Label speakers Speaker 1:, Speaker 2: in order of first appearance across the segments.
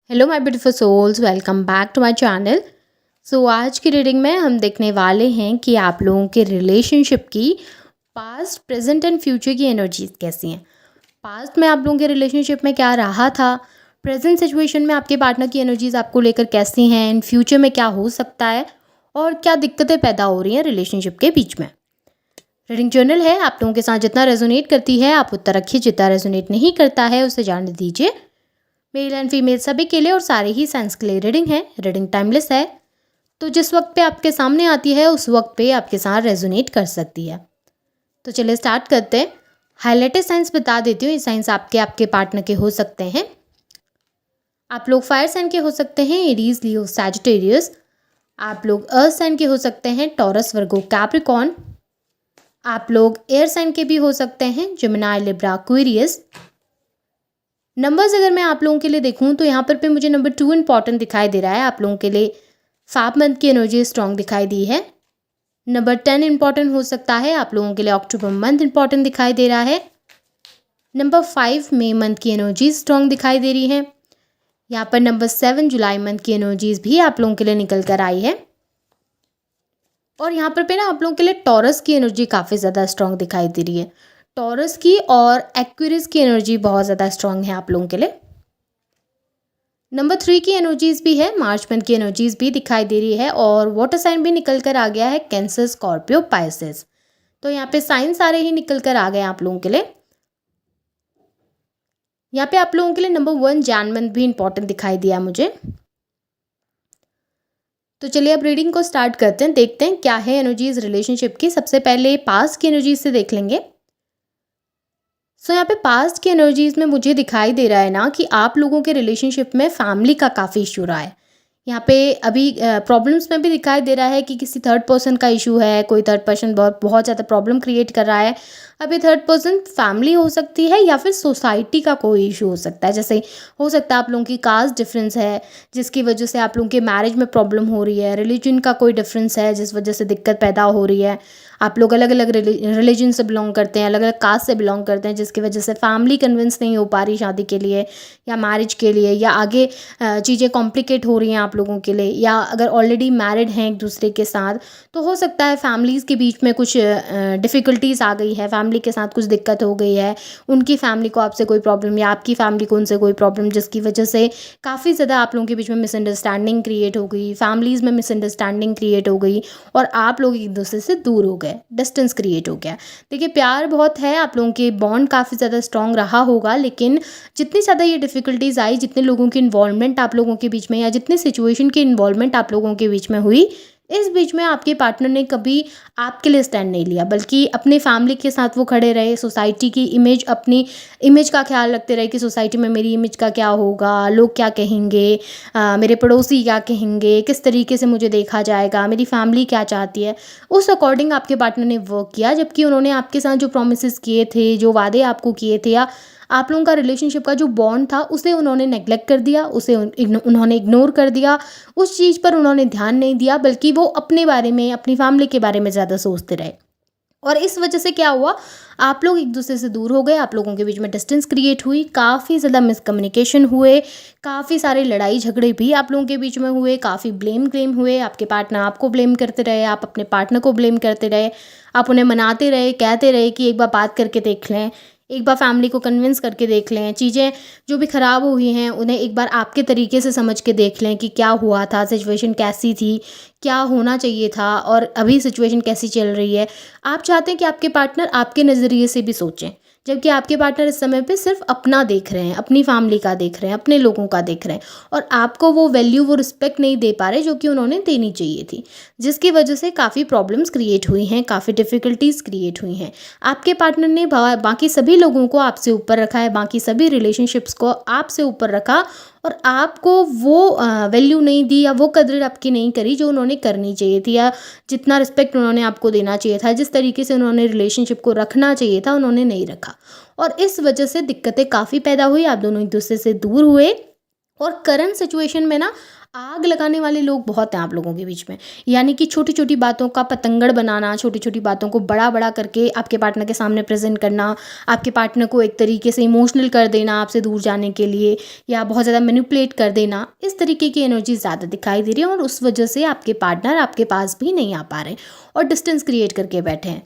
Speaker 1: Hello my beautiful souls, welcome back to my channel. आज की reading में हम देखने वाले हैं कि आप लोगों के रिलेशनशिप की पास्ट, प्रेजेंट एंड फ्यूचर की एनर्जीज कैसी हैं। पास्ट में आप लोगों के रिलेशनशिप में क्या रहा था, प्रेजेंट सिचुएशन में आपके पार्टनर की एनर्जीज आपको लेकर कैसी हैं, एंड फ्यूचर में क्या हो सकता है और क्या दिक्कतें पैदा हो रही हैं रिलेशनशिप के बीच में। रीडिंग जर्नल है, आप लोगों के साथ जितना रेजोनेट करती है आप उत्तर रखिए, जितना रेजोनेट नहीं करता है उसे जाने दीजिए। मेल एंड फीमेल सभी के लिए और सारे ही साइंस के लिए रीडिंग है। रीडिंग टाइमलेस है, तो जिस वक्त पे आपके सामने आती है उस वक्त पे आपके साथ रेजोनेट कर सकती है। तो चलिए स्टार्ट करते हैं। हाईलाइटेड साइंस बता देती हूँ। ये साइंस आपके पार्टनर के हो सकते हैं। आप लोग फायर साइन के हो सकते हैं, एरीज, लियो, सैजिटेरियस। आप लोग अर्थ साइन के हो सकते हैं, टॉरस, वर्गो, कैप्रिकॉर्न। आप लोग एयर साइन के भी हो सकते हैं, जेमिनी, लिब्रा, एक्वेरियस। नंबर्स अगर मैं आप लोगों के लिए देखूं तो यहाँ पर पे मुझे नंबर 2 इंपॉर्टेंट दिखाई दे रहा है। आप लोगों के लिए 5 मंथ की एनर्जी स्ट्रॉन्ग दिखाई दी है। नंबर 10 इंपॉर्टेंट हो सकता है, आप लोगों के लिए अक्टूबर मंथ इंपॉर्टेंट दिखाई दे रहा है। नंबर 5 मई मंथ की एनर्जी स्ट्रॉन्ग दिखाई दे रही है। यहाँ पर नंबर 7 जुलाई मंथ की एनर्जीज भी आप लोगों के लिए निकल कर आई है। और यहाँ पर पे ना आप लोगों के लिए टॉरस की एनर्जी काफ़ी ज़्यादा स्ट्रॉन्ग दिखाई दे रही है। टॉरस की और एक्वेरियस की एनर्जी बहुत ज़्यादा स्ट्रॉन्ग है आप लोगों के लिए। नंबर 3 की एनर्जीज भी है, मार्च मंथ की एनर्जीज भी दिखाई दे रही है और वाटर साइन भी निकल कर आ गया है, कैंसर, स्कॉर्पियो, पाइसेस। तो यहाँ पे साइन सारे ही निकल कर आ गए आप लोगों के लिए। यहाँ पे आप लोगों के लिए नंबर 1 जैन मंथ भी इंपॉर्टेंट दिखाई दिया मुझे। तो चलिए अब रीडिंग को स्टार्ट करते हैं, देखते हैं क्या है एनर्जीज रिलेशनशिप की। सबसे पहले पास्ट की एनर्जीज से देख लेंगे। यहाँ पे पास्ट की एनर्जीज में मुझे दिखाई दे रहा है ना कि आप लोगों के रिलेशनशिप में फैमिली का काफ़ी इशू रहा है। यहाँ पे अभी प्रॉब्लम्स में भी दिखाई दे रहा है कि किसी थर्ड पर्सन का इशू है, कोई थर्ड पर्सन बहुत बहुत ज़्यादा प्रॉब्लम क्रिएट कर रहा है। अब ये थर्ड पर्सन फैमिली हो सकती है या फिर सोसाइटी का कोई इशू हो सकता है। जैसे हो सकता है आप लोगों की कास्ट डिफरेंस है जिसकी वजह से आप लोगों के मैरिज में प्रॉब्लम हो रही है। रिलीजन का कोई डिफरेंस है जिस वजह से दिक्कत पैदा हो रही है। आप लोग अलग अलग रिलीजन से बिलोंग करते हैं, अलग अलग कास्ट से बिलोंग करते हैं, जिसकी वजह से फैमिली कन्विंस नहीं हो पा रही शादी के लिए या मैरिज के लिए, या आगे चीज़ें कॉम्प्लिकेट हो रही हैं आप लोगों के लिए, या अगर ऑलरेडी मैरिड हैं एक दूसरे के साथ तो हो सकता है फैमिलीज़ के बीच में कुछ डिफ़िकल्टीज़ आ गई है, फैमिली के साथ कुछ दिक्कत हो गई है, उनकी फैमिली को आपसे कोई प्रॉब्लम या आपकी फैमिली को उनसे कोई प्रॉब्लम, जिसकी वजह से काफ़ी ज़्यादा आप लोगों के बीच में मिसअंडरस्टैंडिंग क्रिएट हो गई, फैमिलीज़ में मिसअंडरस्टैंडिंग क्रिएट हो गई और आप लोग एक दूसरे से दूर हो गए, डिस्टेंस क्रिएट हो गया। देखिए प्यार बहुत है, आप लोगों के बॉन्ड काफ़ी ज़्यादा स्ट्रॉन्ग रहा होगा, लेकिन जितनी ज़्यादा ये डिफ़िकल्टीज़ आई, जितने लोगों की इन्वॉल्वमेंट आप लोगों के बीच में या जितने सिचुएशन की इन्वॉल्वमेंट आप लोगों के बीच में हुई, इस बीच में आपके पार्टनर ने कभी आपके लिए स्टैंड नहीं लिया, बल्कि अपने फैमिली के साथ वो खड़े रहे। सोसाइटी की इमेज, अपनी इमेज का ख्याल रखते रहे कि सोसाइटी में मेरी इमेज का क्या होगा, लोग क्या कहेंगे, मेरे पड़ोसी क्या कहेंगे, किस तरीके से मुझे देखा जाएगा, मेरी फैमिली क्या चाहती है। उस अकॉर्डिंग आपके पार्टनर ने वर्क किया, जबकि उन्होंने आपके साथ जो प्रोमिस किए थे, जो वादे आपको किए थे, या आप लोगों का रिलेशनशिप का जो बॉन्ड था उसे उन्होंने नेग्लेक्ट कर दिया, उसे उन्होंने इग्नोर कर दिया, उस चीज़ पर उन्होंने ध्यान नहीं दिया, बल्कि वो अपने बारे में, अपनी फैमिली के बारे में ज़्यादा सोचते रहे। और इस वजह से क्या हुआ, आप लोग एक दूसरे से दूर हो गए, आप लोगों के बीच में डिस्टेंस क्रिएट हुई, काफ़ी ज़्यादा मिसकम्युनिकेशन हुए, काफ़ी सारे लड़ाई झगड़े भी आप लोगों के बीच में हुए, काफ़ी ब्लेम क्लेम हुए। आपके पार्टनर आपको ब्लेम करते रहे, आप अपने पार्टनर को ब्लेम करते रहे, आप उन्हें मनाते रहे, कहते रहे कि एक बार बात करके देख लें, एक बार फैमिली को कन्विंस करके देख लें, चीज़ें जो भी ख़राब हुई हैं उन्हें एक बार आपके तरीके से समझ के देख लें कि क्या हुआ था, सिचुएशन कैसी थी, क्या होना चाहिए था और अभी सिचुएशन कैसी चल रही है। आप चाहते हैं कि आपके पार्टनर आपके नज़रिए से भी सोचें, जबकि आपके पार्टनर इस समय पे सिर्फ अपना देख रहे हैं, अपनी फैमिली का देख रहे हैं, अपने लोगों का देख रहे हैं, और आपको वो वैल्यू, वो रिस्पेक्ट नहीं दे पा रहे जो कि उन्होंने देनी चाहिए थी, जिसकी वजह से काफ़ी प्रॉब्लम्स क्रिएट हुई हैं, काफ़ी डिफ़िकल्टीज़ क्रिएट हुई हैं। आपके पार्टनर ने बाकी सभी लोगों को आपसे ऊपर रखा है, बाकी सभी रिलेशनशिप्स को आपसे ऊपर रखा, और आपको वो वैल्यू नहीं दी या वो कदर आपकी नहीं करी जो उन्होंने करनी चाहिए थी, या जितना रिस्पेक्ट उन्होंने आपको देना चाहिए था, जिस तरीके से उन्होंने रिलेशनशिप को रखना चाहिए था, उन्होंने नहीं रखा। और इस वजह से दिक्कतें काफ़ी पैदा हुई, आप दोनों एक दूसरे से दूर हुए। और करंट सिचुएशन में ना आग लगाने वाले लोग बहुत हैं आप लोगों के बीच में, यानी कि छोटी छोटी बातों का पतंगड़ बनाना, छोटी छोटी बातों को बड़ा बड़ा करके आपके पार्टनर के सामने प्रेजेंट करना, आपके पार्टनर को एक तरीके से इमोशनल कर देना आपसे दूर जाने के लिए, या बहुत ज़्यादा मैनिपुलेट कर देना, इस तरीके की एनर्जी ज़्यादा दिखाई दे रही है और उस वजह से आपके पार्टनर आपके पास भी नहीं आ पा रहे और डिस्टेंस क्रिएट करके बैठे हैं।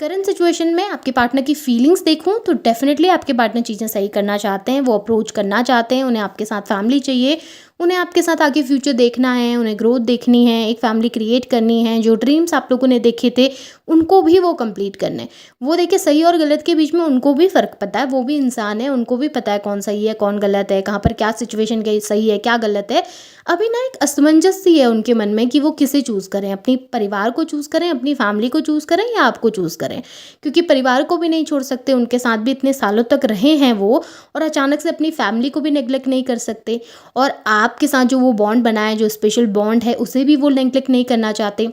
Speaker 1: करंट सिचुएशन में आपके पार्टनर की फीलिंग्स देखूं तो डेफिनेटली आपके पार्टनर चीज़ें सही करना चाहते हैं, वो अप्रोच करना चाहते हैं, उन्हें आपके साथ फैमिली चाहिए, उन्हें आपके साथ आगे फ्यूचर देखना है, उन्हें ग्रोथ देखनी है, एक फैमिली क्रिएट करनी है, जो ड्रीम्स आप लोगों ने देखे थे उनको भी वो कंप्लीट करने हैं। वो देखिए सही और गलत के बीच में उनको भी फ़र्क पता है, वो भी इंसान है, उनको भी पता है कौन सही है कौन गलत है, कहाँ पर क्या सिचुएशन के सही है क्या गलत है। अभी ना एक असमंजस सी है उनके मन में कि वो किसे चूज़ करें, अपनी परिवार को चूज़ करें, अपनी फैमिली को चूज़ करें या आपको चूज़ करें, क्योंकि परिवार को भी नहीं छोड़ सकते, उनके साथ भी इतने सालों तक रहे हैं वो, और अचानक से अपनी फैमिली को भी नेग्लेक्ट नहीं कर सकते, और आपके साथ जो वो बॉन्ड बना है, जो स्पेशल बॉन्ड है, उसे भी वो नेग्लेक्ट नहीं करना चाहते।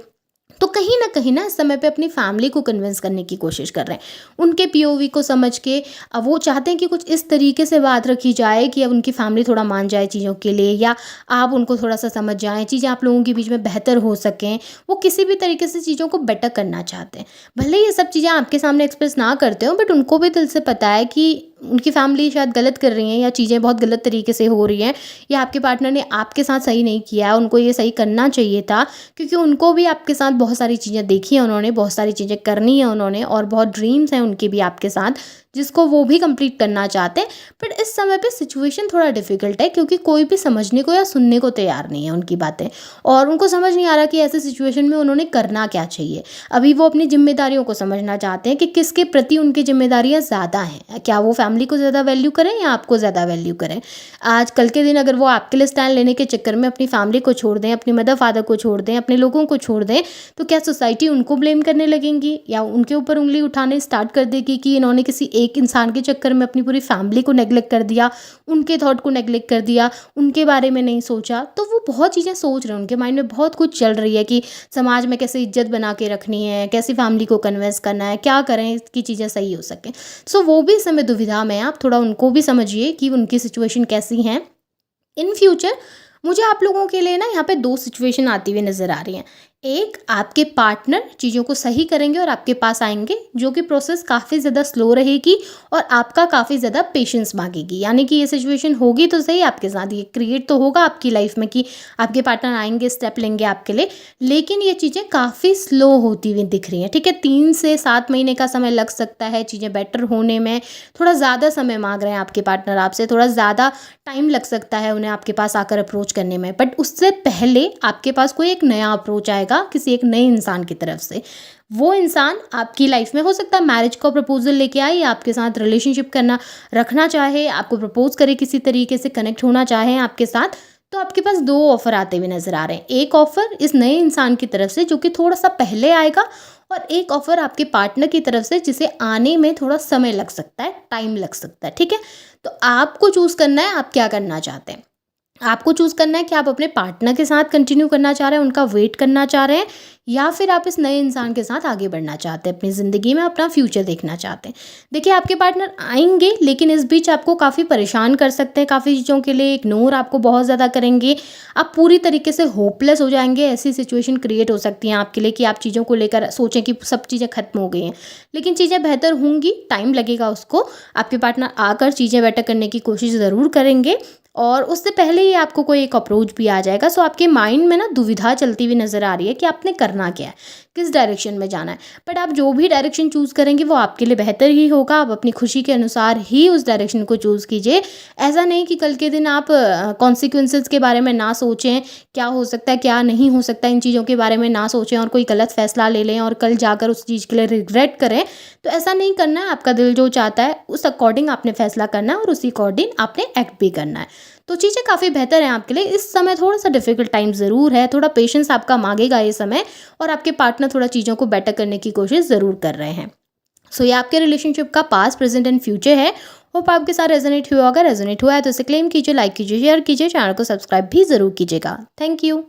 Speaker 1: तो कहीं ना इस समय पे अपनी फैमिली को कन्विंस करने की कोशिश कर रहे हैं, उनके पीओवी को समझ के। अब वो चाहते हैं कि कुछ इस तरीके से बात रखी जाए कि अब उनकी फैमिली थोड़ा मान जाए चीज़ों के लिए, या आप उनको थोड़ा सा समझ जाएं, चीज़ें आप लोगों के बीच में बेहतर हो सकें। वो किसी भी तरीके से चीज़ों को बेटर करना चाहते हैं, भले ये सब चीज़ें आपके सामने एक्सप्रेस ना करते हो, बट उनको भी दिल से पता है कि उनकी फैमिली शायद गलत कर रही है, या चीज़ें बहुत गलत तरीके से हो रही हैं, या आपके पार्टनर ने आपके साथ सही नहीं किया है, उनको ये सही करना चाहिए था, क्योंकि उनको भी आपके साथ बहुत सारी चीज़ें देखी हैं उन्होंने, बहुत सारी चीज़ें करनी है उन्होंने, और बहुत ड्रीम्स हैं उनके भी आपके साथ, जिसको वो भी कंप्लीट करना चाहते हैं। बट इस समय पे सिचुएशन थोड़ा डिफिकल्ट है, क्योंकि कोई भी समझने को या सुनने को तैयार नहीं है उनकी बातें, और उनको समझ नहीं आ रहा कि ऐसे सिचुएशन में उन्होंने करना क्या चाहिए। अभी वो अपनी जिम्मेदारियों को समझना चाहते हैं कि किसके प्रति उनकी जिम्मेदारियाँ ज़्यादा हैं, क्या वो फैमिली को ज़्यादा वैल्यू करें या आपको ज़्यादा वैल्यू करें। आज कल के दिन अगर वो आपके लिए स्टैंड लेने के चक्कर में अपनी फैमिली को छोड़ दें, अपनी मदर फादर को छोड़ दें, अपने लोगों को छोड़ दें, तो क्या सोसाइटी उनको ब्लेम करने लगेंगी, या उनके ऊपर उंगली उठाने स्टार्ट कर देगी कि इन्होंने किसी एक इंसान के चक्कर में अपनी पूरी फैमिली को नेग्लेक्ट कर दिया, उनके थॉट को नेग्लेक्ट कर दिया, उनके बारे में नहीं सोचा। तो वो बहुत चीज़ें सोच रहे हैं, उनके माइंड में बहुत कुछ चल रही है कि समाज में कैसे इज्जत बना के रखनी है, कैसे फैमिली को कन्विंस करना है, क्या करें कि चीज़ें सही हो सकें। सो वो भी इस समय दुविधा में है, आप थोड़ा उनको भी समझिए कि उनकी सिचुएशन कैसी है। इन फ्यूचर मुझे आप लोगों के लिए ना यहाँ पे 2 सिचुएशन आती हुई नज़र आ रही हैं। एक, आपके पार्टनर चीज़ों को सही करेंगे और आपके पास आएंगे, जो कि प्रोसेस काफ़ी ज़्यादा स्लो रहेगी और आपका काफ़ी ज़्यादा पेशेंस मांगेगी। यानी कि ये सिचुएशन होगी तो सही आपके साथ, ये क्रिएट तो होगा आपकी लाइफ में कि आपके पार्टनर आएंगे, स्टेप लेंगे आपके लिए, लेकिन ये चीज़ें काफ़ी स्लो होती हुई दिख रही हैं। ठीक है, 3 से 7 महीने का समय लग सकता है चीज़ें बेटर होने में, थोड़ा ज़्यादा समय मांग रहे हैं आपके पार्टनर आपसे, थोड़ा ज़्यादा टाइम लग सकता है उन्हें आपके पास आकर अप्रोच करने में। बट उससे पहले आपके पास कोई एक नया अप्रोच आएगा किसी एक नए इंसान की तरफ से। वो इंसान आपकी लाइफ में हो सकता है मैरिज का प्रपोजल लेके आए, या आपके साथ रिलेशनशिप करना रखना चाहे, आपको प्रपोज करे, किसी तरीके से कनेक्ट होना चाहे आपके साथ। तो आपके पास 2 ऑफर आते हुए नजर आ रहे हैं। एक ऑफर इस नए इंसान की तरफ से जो कि थोड़ा सा पहले आएगा, और एक ऑफर आपके पार्टनर की तरफ से जिसे आने में थोड़ा समय लग सकता है, टाइम लग सकता है। ठीक है, तो आपको चूज करना है आप क्या करना चाहते हैं। आपको चूज़ करना है कि आप अपने पार्टनर के साथ कंटिन्यू करना चाह रहे हैं, उनका वेट करना चाह रहे हैं, या फिर आप इस नए इंसान के साथ आगे बढ़ना चाहते हैं, अपनी ज़िंदगी में अपना फ्यूचर देखना चाहते हैं। देखिए, आपके पार्टनर आएंगे, लेकिन इस बीच आपको काफ़ी परेशान कर सकते हैं, काफ़ी चीज़ों के लिए इग्नोर आपको बहुत ज़्यादा करेंगे, आप पूरी तरीके से होपलेस हो जाएंगे। ऐसी सिचुएशन क्रिएट हो सकती हैं आपके लिए कि आप चीज़ों को लेकर सोचें कि सब चीज़ें खत्म हो गई हैं, लेकिन चीज़ें बेहतर होंगी, टाइम लगेगा उसको। आपके पार्टनर आकर चीज़ें बेटर करने की कोशिश ज़रूर करेंगे, और उससे पहले ही आपको कोई एक अप्रोच भी आ जाएगा। सो आपके माइंड में ना दुविधा चलती हुई नज़र आ रही है कि आपने करना क्या है, किस डायरेक्शन में जाना है। बट आप जो भी डायरेक्शन चूज़ करेंगे वो आपके लिए बेहतर ही होगा। आप अपनी खुशी के अनुसार ही उस डायरेक्शन को चूज़ कीजिए। ऐसा नहीं कि कल के दिन आप कॉन्सिक्वेंसेस के बारे में ना सोचें, क्या हो सकता है क्या नहीं हो सकता, इन चीज़ों के बारे में ना सोचें और कोई गलत फैसला ले लें और कल जाकर उस चीज़ के लिए रिग्रेट करें। तो ऐसा नहीं करना है। आपका दिल जो चाहता है उस अकॉर्डिंग आपने फैसला करना है, और उसी अकॉर्डिंग आपने एक्ट भी करना है। तो चीज़ें काफ़ी बेहतर हैं आपके लिए। इस समय थोड़ा सा डिफिकल्ट टाइम ज़रूर है, थोड़ा पेशेंस आपका मांगेगा ये समय, और आपके पार्टनर थोड़ा चीज़ों को बेटर करने की कोशिश ज़रूर कर रहे हैं। सो ये आपके रिलेशनशिप का पास्ट, प्रेजेंट एंड फ्यूचर है। होप आपके साथ रेजोनेट हुआ। अगर रेजोनेट हुआ है तो इसे क्लेम कीजिए, लाइक कीजिए, शेयर कीजिए, चैनल को सब्सक्राइब भी ज़रूर कीजिएगा। Thank you.